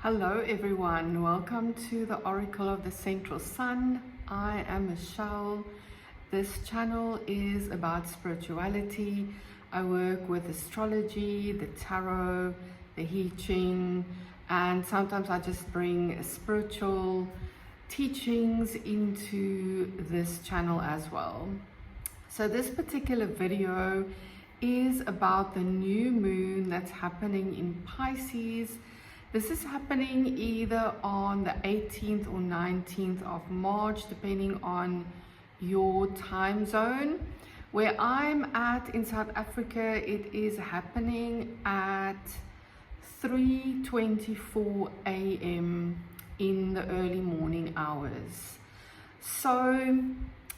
Hello everyone, welcome to the Oracle of the Central Sun. I am Michelle. This channel is about spirituality. I work with astrology, the tarot, the Ching, and sometimes I just bring spiritual teachings into this channel as well. So this particular video is about the new moon that's happening in Pisces. This is happening either on the 18th or 19th of March, depending on your time zone. Where I'm at in South Africa, it is happening at 3:24 a.m. in the early morning hours. So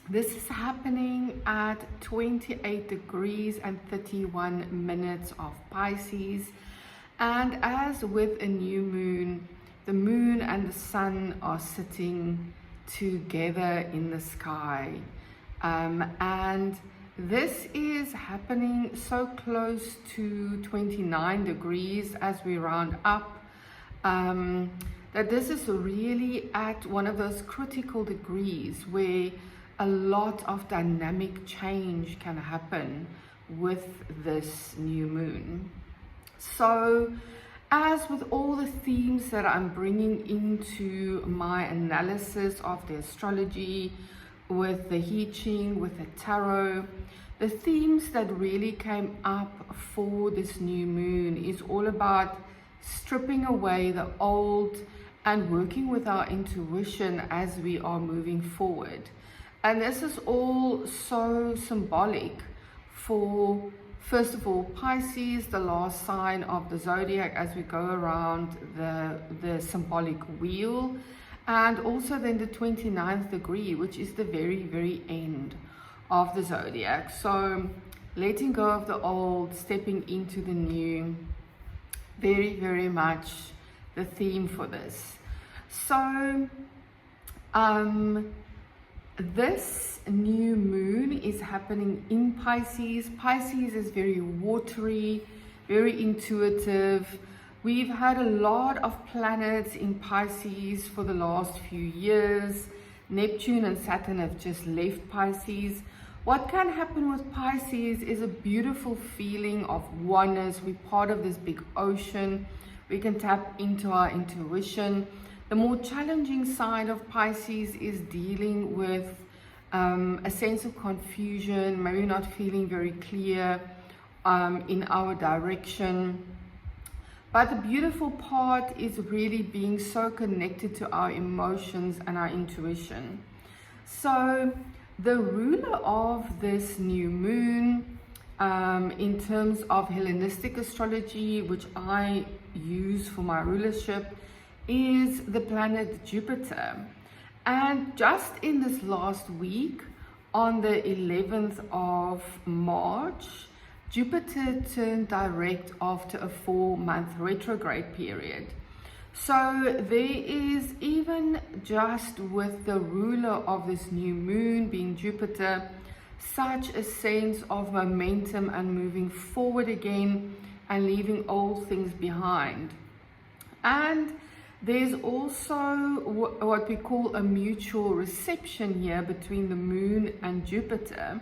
this is happening at 28 degrees and 31 minutes of Pisces. And as with a new moon, the moon and the sun are sitting together in the sky. And this is happening so close to 29 degrees as we round up, that this is really at one of those critical degrees where a lot of dynamic change can happen with this new moon. So, as with all the themes that I'm bringing into my analysis of the astrology, with the Ching, with the tarot, the themes that really came up for this new moon is all about stripping away the old and working with our intuition as we are moving forward. And this is all so symbolic for, first of all, Pisces, the last sign of the zodiac as we go around the symbolic wheel, and also then the 29th degree, which is the very, very end of the zodiac. So letting go of the old, stepping into the new, very, very much the theme for this. So, this new moon is happening in Pisces. Pisces is very watery, very intuitive. We've had a lot of planets in Pisces for the last few years. Neptune and Saturn have just left Pisces. What can happen with Pisces is a beautiful feeling of oneness. We're part of this big ocean. We can tap into our intuition. The more challenging side of Pisces is dealing with a sense of confusion, maybe not feeling very clear in our direction. But the beautiful part is really being so connected to our emotions and our intuition. So the ruler of this new moon, in terms of Hellenistic astrology, which I use for my rulership, is the planet Jupiter. And just in this last week, on the 11th of March, Jupiter turned direct after a 4-month retrograde period. So there is, even just with the ruler of this new moon being Jupiter, such a sense of momentum and moving forward again and leaving old things behind. And there's also what we call a mutual reception here between the moon and Jupiter,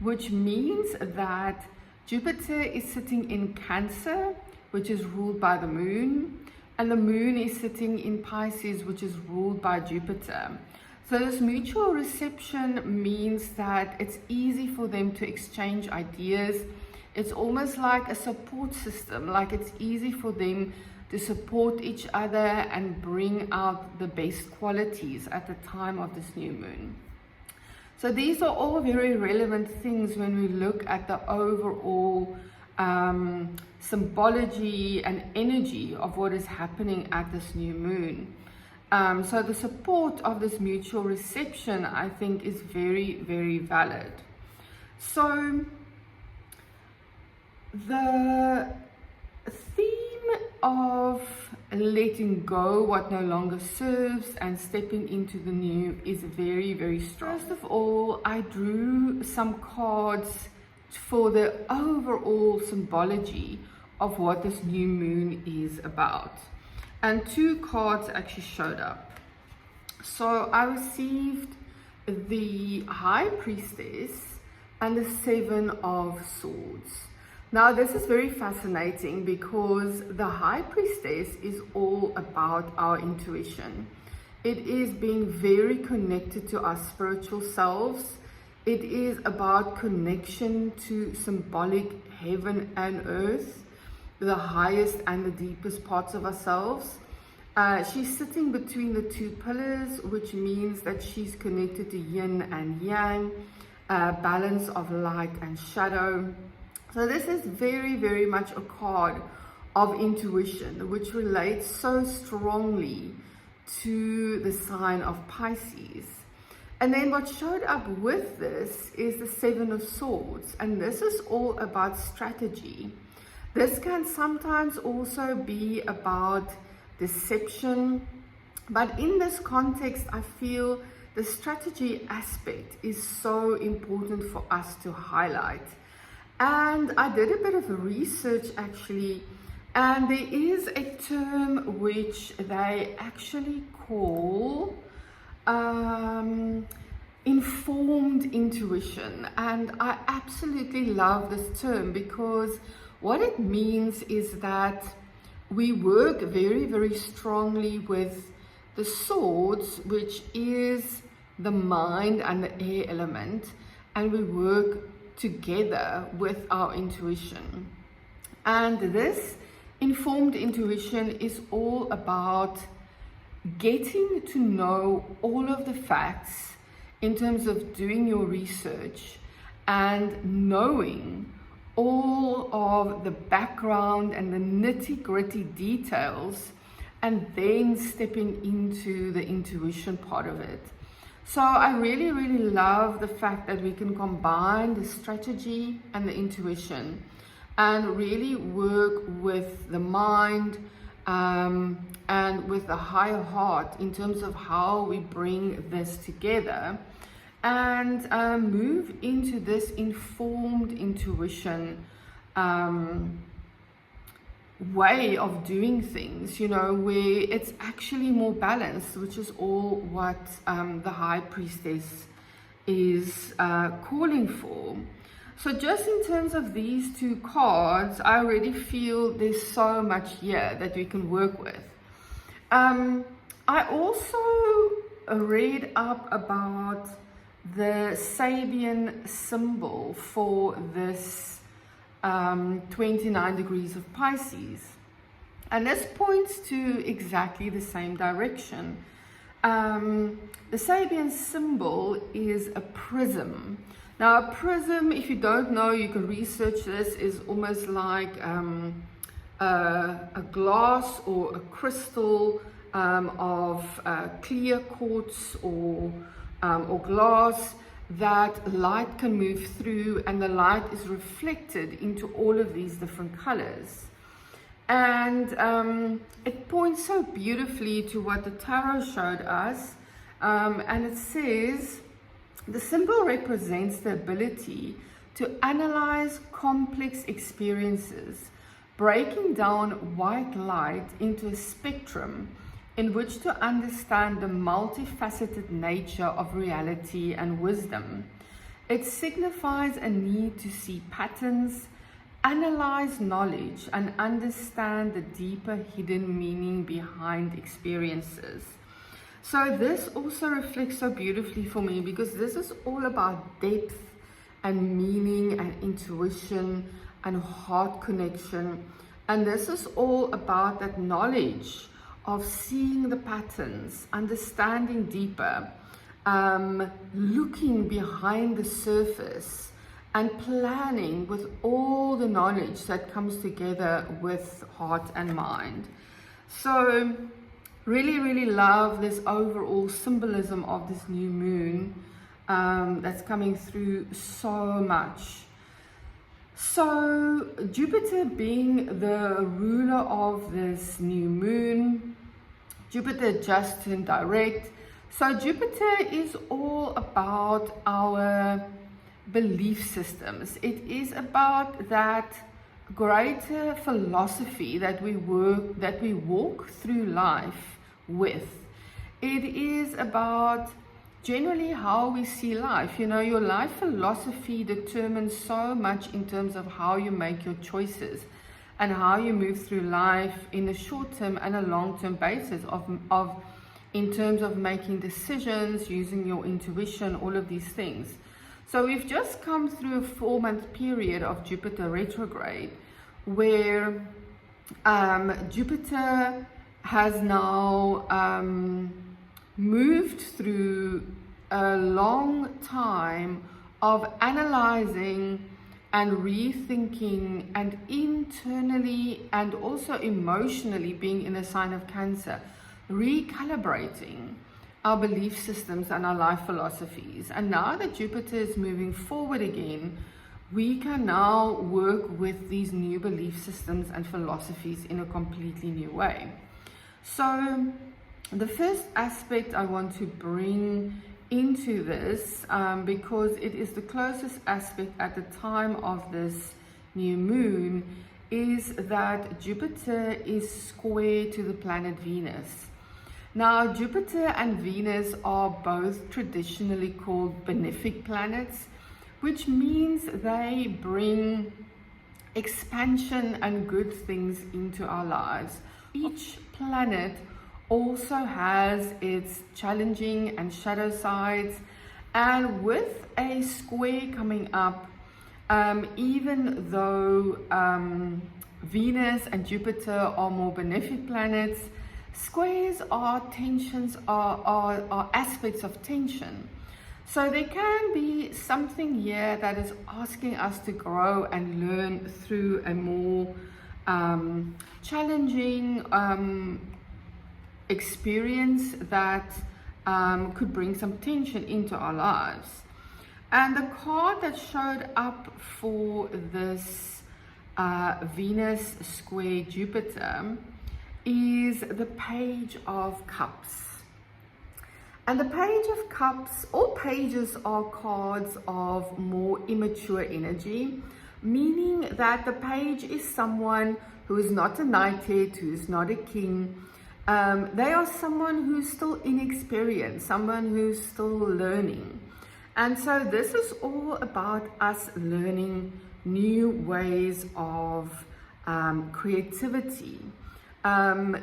which means that Jupiter is sitting in Cancer, which is ruled by the moon, and the moon is sitting in Pisces, which is ruled by Jupiter. So this mutual reception means that it's easy for them to exchange ideas. It's almost like a support system, like it's easy for them to support each other and bring out the best qualities at the time of this new moon. So these are all very relevant things when we look at the overall symbology and energy of what is happening at this new moon. So the support of this mutual reception, I think, is very, very valid. So the theme of letting go what no longer serves and stepping into the new is very, very strong. First of all, I drew some cards for the overall symbology of what this new moon is about. and 2 cards actually showed up. So I received the High Priestess and the 7 of Swords. Now this is very fascinating because the High Priestess is all about our intuition. It is being very connected to our spiritual selves. It is about connection to symbolic heaven and earth, the highest and the deepest parts of ourselves. She's sitting between the 2 pillars, which means that she's connected to yin and yang, balance of light and shadow. So this is very, very much a card of intuition, which relates so strongly to the sign of Pisces. And then what showed up with this is the 7 of Swords, and this is all about strategy. This can sometimes also be about deception, but in this context I feel the strategy aspect is so important for us to highlight. And I did a bit of research actually, and there is a term which they actually call informed intuition, and I absolutely love this term because what it means is that we work very, very strongly with the swords, which is the mind and the air element, and we work together with our intuition. And this informed intuition is all about getting to know all of the facts in terms of doing your research and knowing all of the background and the nitty-gritty details, and then stepping into the intuition part of it. So I really, really love the fact that we can combine the strategy and the intuition and really work with the mind and with the higher heart in terms of how we bring this together and move into this informed intuition way of doing things, you know, where it's actually more balanced, which is all what the High Priestess is calling for. So just in terms of these 2 cards, I already feel there's so much here that we can work with. I also read up about the Sabian symbol for this 29 degrees of Pisces, and this points to exactly the same direction. The Sabian symbol is a prism. Now a prism, if you don't know, you can research this, is almost like a glass or a crystal of clear quartz or glass that light can move through, and the light is reflected into all of these different colors. And it points so beautifully to what the tarot showed us, and it says the symbol represents the ability to analyze complex experiences, breaking down white light into a spectrum in which to understand the multifaceted nature of reality and wisdom. It signifies a need to see patterns, analyze knowledge, and understand the deeper hidden meaning behind experiences. So this also reflects so beautifully for me, because this is all about depth and meaning and intuition and heart connection. And this is all about that knowledge of seeing the patterns, understanding deeper, looking behind the surface, and planning with all the knowledge that comes together with heart and mind. So really, really love this overall symbolism of this new moon that's coming through so much. So Jupiter being the ruler of this new moon, Jupiter just turned direct. So Jupiter is all about our belief systems. It is about that greater philosophy that we walk through life with. It is about generally how we see life. You know, your life philosophy determines so much in terms of how you make your choices and how you move through life in a short-term and a long-term basis in terms of making decisions, using your intuition, all of these things. So we've just come through a 4-month period of Jupiter retrograde where Jupiter has now moved through a long time of analyzing and rethinking and internally and also emotionally, being in a sign of Cancer, recalibrating our belief systems and our life philosophies. And now that Jupiter is moving forward again, we can now work with these new belief systems and philosophies in a completely new way. So the first aspect I want to bring into this, because it is the closest aspect at the time of this new moon, is that Jupiter is square to the planet Venus. Now, Jupiter and Venus are both traditionally called benefic planets, which means they bring expansion and good things into our lives. Each planet also has its challenging and shadow sides, and with a square coming up, even though Venus and Jupiter are more benefic planets, squares are tensions, are aspects of tension. So there can be something here that is asking us to grow and learn through a more challenging experience that could bring some tension into our lives. And the card that showed up for this Venus square Jupiter is the Page of Cups. And the Page of Cups, all pages are cards of more immature energy, meaning that the page is someone who is not a knighted, who is not a king. They are someone who's still inexperienced, someone who's still learning. And so this is all about us learning new ways of creativity.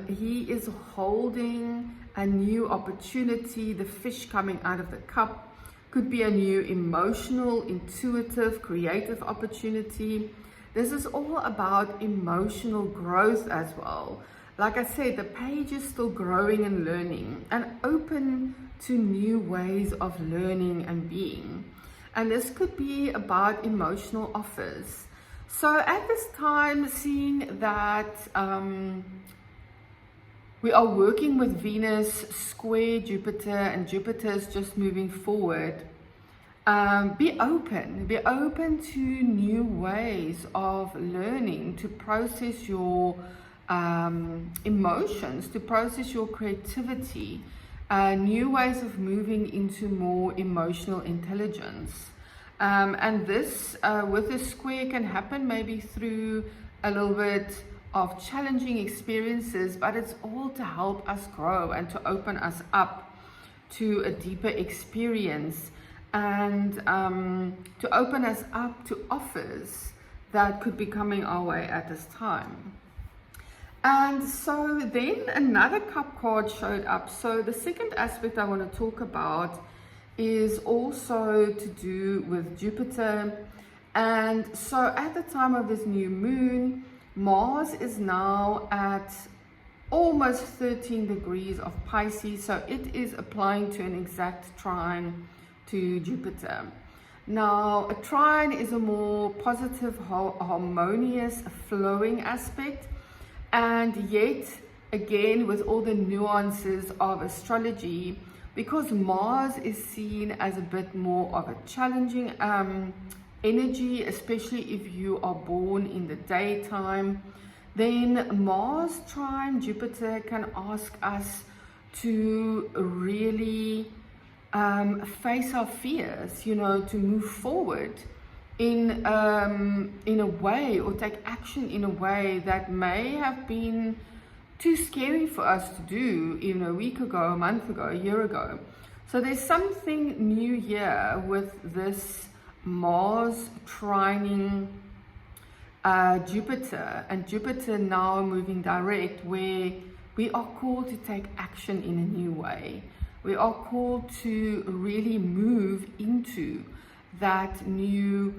He is holding a new opportunity. The fish coming out of the cup could be a new emotional, intuitive, creative opportunity. This is all about emotional growth as well. Like I said, the page is still growing and learning and open to new ways of learning and being. And this could be about emotional offers. So at this time, seeing that we are working with Venus square Jupiter and Jupiter is just moving forward, be open to new ways of learning, to process your emotions, to process your creativity, new ways of moving into more emotional intelligence. And this with a square can happen maybe through a little bit of challenging experiences, but it's all to help us grow and to open us up to a deeper experience, and to open us up to offers that could be coming our way at this time. And so then another cup card showed up. So the second aspect I want to talk about is also to do with Jupiter. And so at the time of this new moon, Mars is now at almost 13 degrees of Pisces, so it is applying to an exact trine to Jupiter. Now, a trine is a more positive, harmonious, flowing aspect, and yet again with all the nuances of astrology, because Mars is seen as a bit more of a challenging energy, especially if you are born in the daytime, then Mars trine Jupiter can ask us to really face our fears, to move forward in a way, or take action in a way that may have been too scary for us to do even a week ago, a month ago, a year ago. So there's something new here with this Mars trining Jupiter, and Jupiter now moving direct, where we are called to take action in a new way. We are called to really move into that new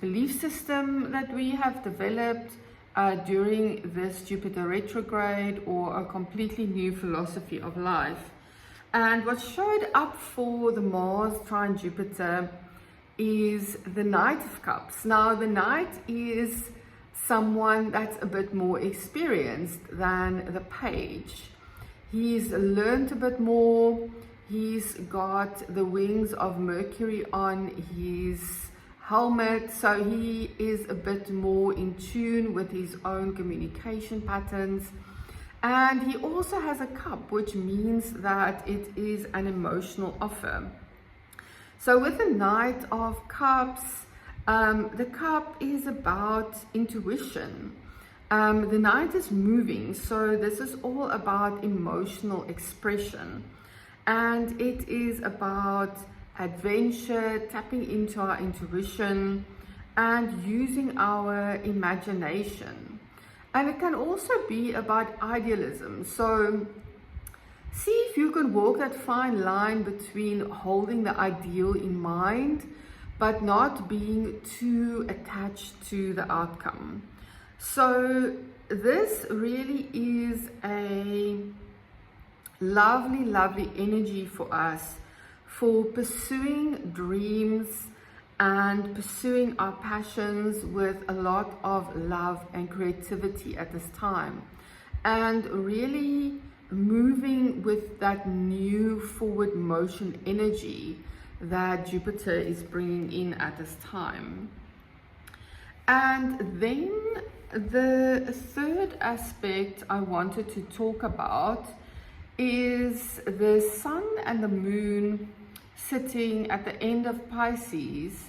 belief system that we have developed during this Jupiter retrograde, or a completely new philosophy of life. And what showed up for the Mars trine Jupiter is the Knight of Cups. Now, the Knight is someone that's a bit more experienced than the Page. He's learned a bit more. He's got the wings of Mercury on his helmet, so he is a bit more in tune with his own communication patterns. And he also has a cup, which means that it is an emotional offer. So with the Knight of Cups, the cup is about intuition. The Knight is moving, so this is all about emotional expression. And it is about adventure, tapping into our intuition, and using our imagination. And it can also be about idealism. So see if you can walk that fine line between holding the ideal in mind, but not being too attached to the outcome. So this really is a lovely, lovely energy for us, for pursuing dreams and pursuing our passions with a lot of love and creativity at this time, and really moving with that new forward motion energy that Jupiter is bringing in at this time. And then the third aspect I wanted to talk about is the Sun and the Moon sitting at the end of Pisces,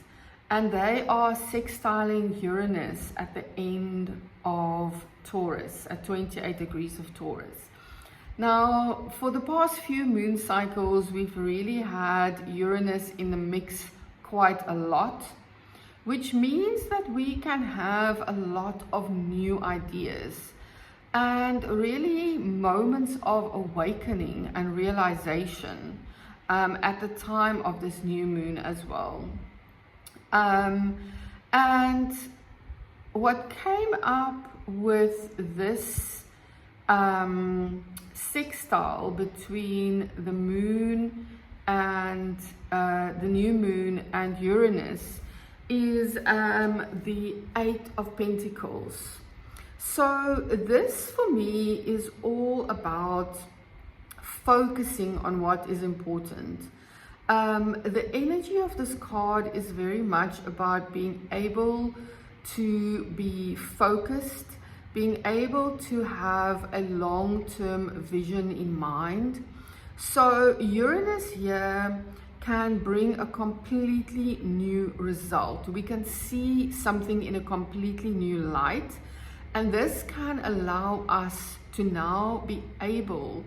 and they are sextiling Uranus at the end of Taurus, at 28 degrees of Taurus. Now, for the past few moon cycles, we've really had Uranus in the mix quite a lot, which means that we can have a lot of new ideas and really moments of awakening and realization at the time of this new moon as well. And what came up with this sextile between the moon and the new moon and Uranus is the Eight of Pentacles. So this for me is all about focusing on what is important. The energy of this card is very much about being able to be focused, being able to have a long-term vision in mind. So Uranus here can bring a completely new result. We can see something in a completely new light, and this can allow us to now be able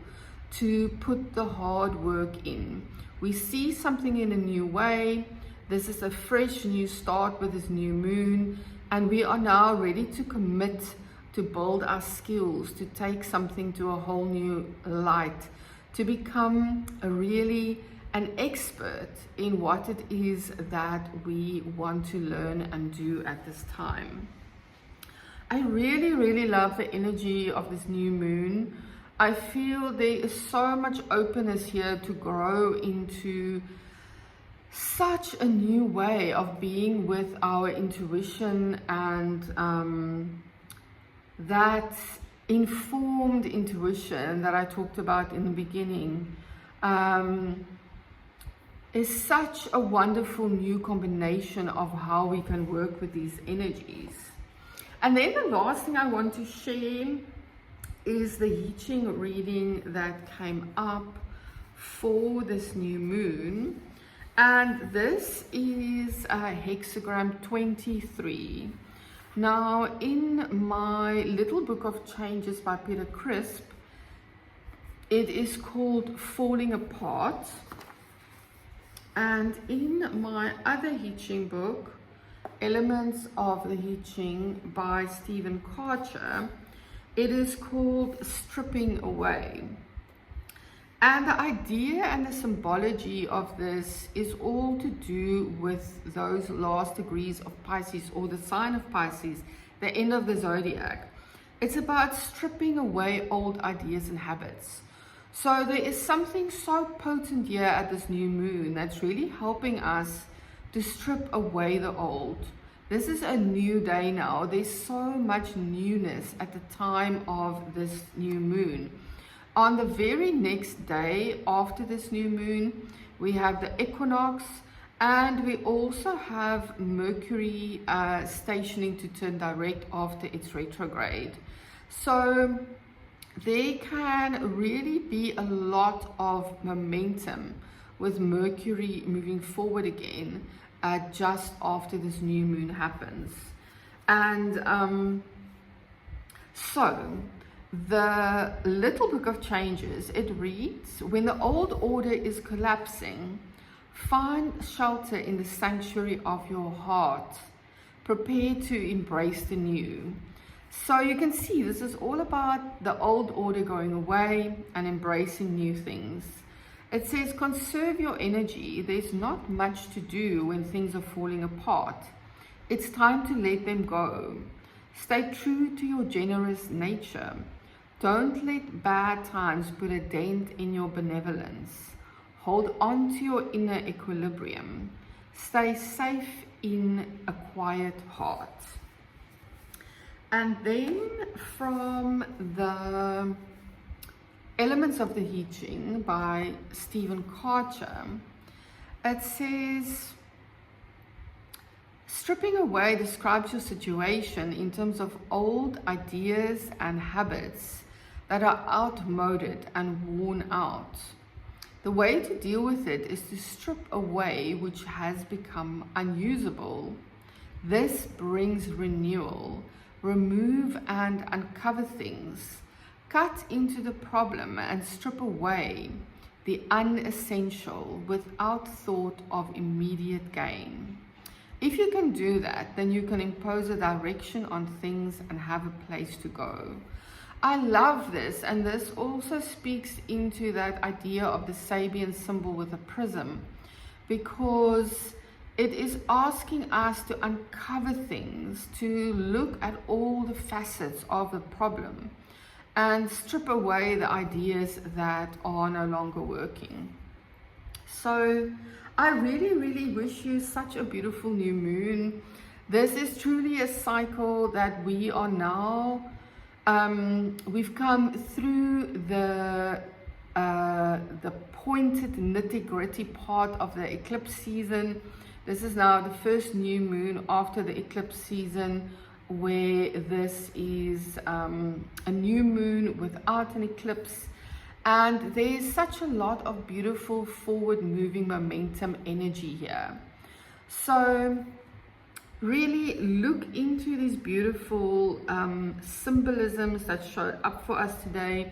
to put the hard work in. We see something in a new way. This is a fresh new start with this new moon, and we are now ready to commit to build our skills, to take something to a whole new light, to become an expert in what it is that we want to learn and do at this time. I really, really love the energy of this new moon. I feel there is so much openness here to grow into such a new way of being with our intuition, and that informed intuition that I talked about in the beginning is such a wonderful new combination of how we can work with these energies. And then the last thing I want to share is the Ching reading that came up for this new moon. And this is hexagram 23. Now, in my little book of changes by Peter Crisp, it is called Falling Apart. And in my other I Ching book, Elements of the I Ching by Stephen Karcher, it is called Stripping Away. And the idea and the symbology of this is all to do with those last degrees of Pisces, or the sign of Pisces, the end of the zodiac. It's about stripping away old ideas and habits. So there is something so potent here at this new moon that's really helping us to strip away the old. This is a new day now. There's so much newness at the time of this new moon. On the very next day after this new moon, we have the equinox, and we also have Mercury stationing to turn direct after its retrograde. So there can really be a lot of momentum with Mercury moving forward again just after this new moon happens. And so the little book of changes, it reads, when the old order is collapsing, find shelter in the sanctuary of your heart. Prepare to embrace the new. So you can see this is all about the old order going away and embracing new things. It says, conserve your energy. There's not much to do when things are falling apart. It's time to let them go. Stay true to your generous nature. Don't let bad times put a dent in your benevolence. Hold on to your inner equilibrium. Stay safe in a quiet heart. And then from the Elements of the I Ching by Stephen Karcher, it says, stripping away describes your situation in terms of old ideas and habits that are outmoded and worn out. The way to deal with it is to strip away which has become unusable. This brings renewal. Remove and uncover things. Cut into the problem and strip away the unessential without thought of immediate gain. If you can do that, then you can impose a direction on things and have a place to go. I love this, and this also speaks into that idea of the Sabian symbol with a prism, because it is asking us to uncover things, to look at all the facets of the problem and strip away the ideas that are no longer working. So I really, really wish you such a beautiful new moon. This is truly a cycle that we are now, we've come through the pointed nitty-gritty part of the eclipse season. This is now the first new moon after the eclipse season, where this is a new moon without an eclipse. And there's such a lot of beautiful forward moving momentum energy here. So really look into these beautiful symbolisms that showed up for us today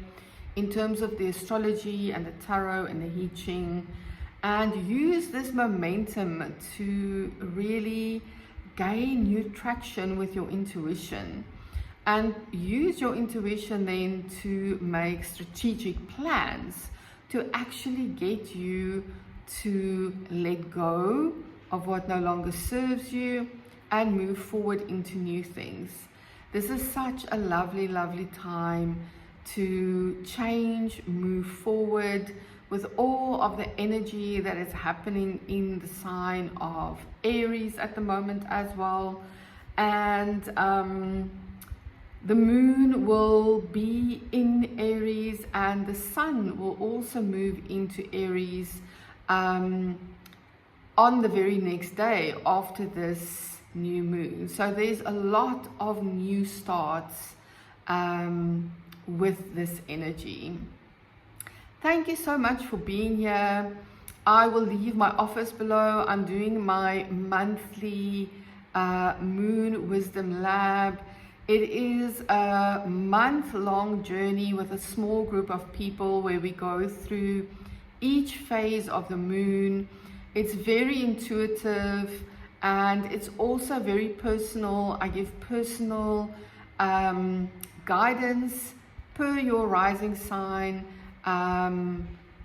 in terms of the astrology and the tarot and the I Ching, and use this momentum to really gain new traction with your intuition, and use your intuition then to make strategic plans to actually get you to let go of what no longer serves you and move forward into new things. This is such a lovely, lovely time to change, move forward with all of the energy that is happening in the sign of Aries at the moment as well. And the moon will be in Aries, and the sun will also move into Aries on the very next day after this new moon. So there's a lot of new starts with this energy. Thank you so much for being here. I will leave my offers below. I'm doing my monthly Moon Wisdom Lab. It is a month-long journey with a small group of people where we go through each phase of the moon. It's very intuitive and it's also very personal. I give personal guidance per your rising sign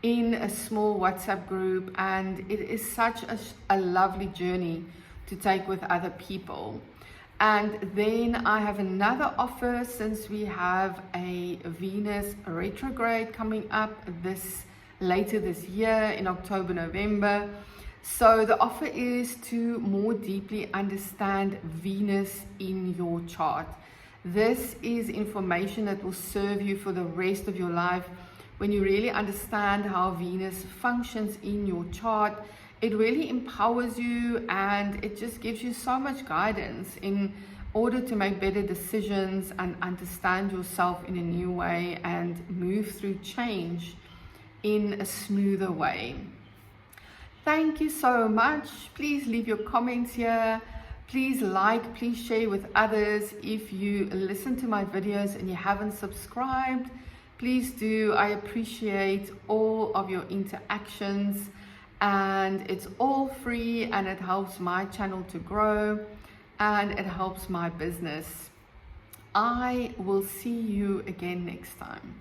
in a small WhatsApp group, and it is such a lovely journey to take with other people. And then I have another offer, since we have a Venus retrograde coming up later this year in October, November. So the offer is to more deeply understand Venus in your chart. This is information that will serve you for the rest of your life. When you really understand how Venus functions in your chart, it really empowers you and it just gives you so much guidance in order to make better decisions and understand yourself in a new way and move through change in a smoother way. Thank you so much. Please leave your comments here. Please like, please share with others. If you listen to my videos and you haven't subscribed, please do. I appreciate all of your interactions, and it's all free and it helps my channel to grow and it helps my business. I will see you again next time.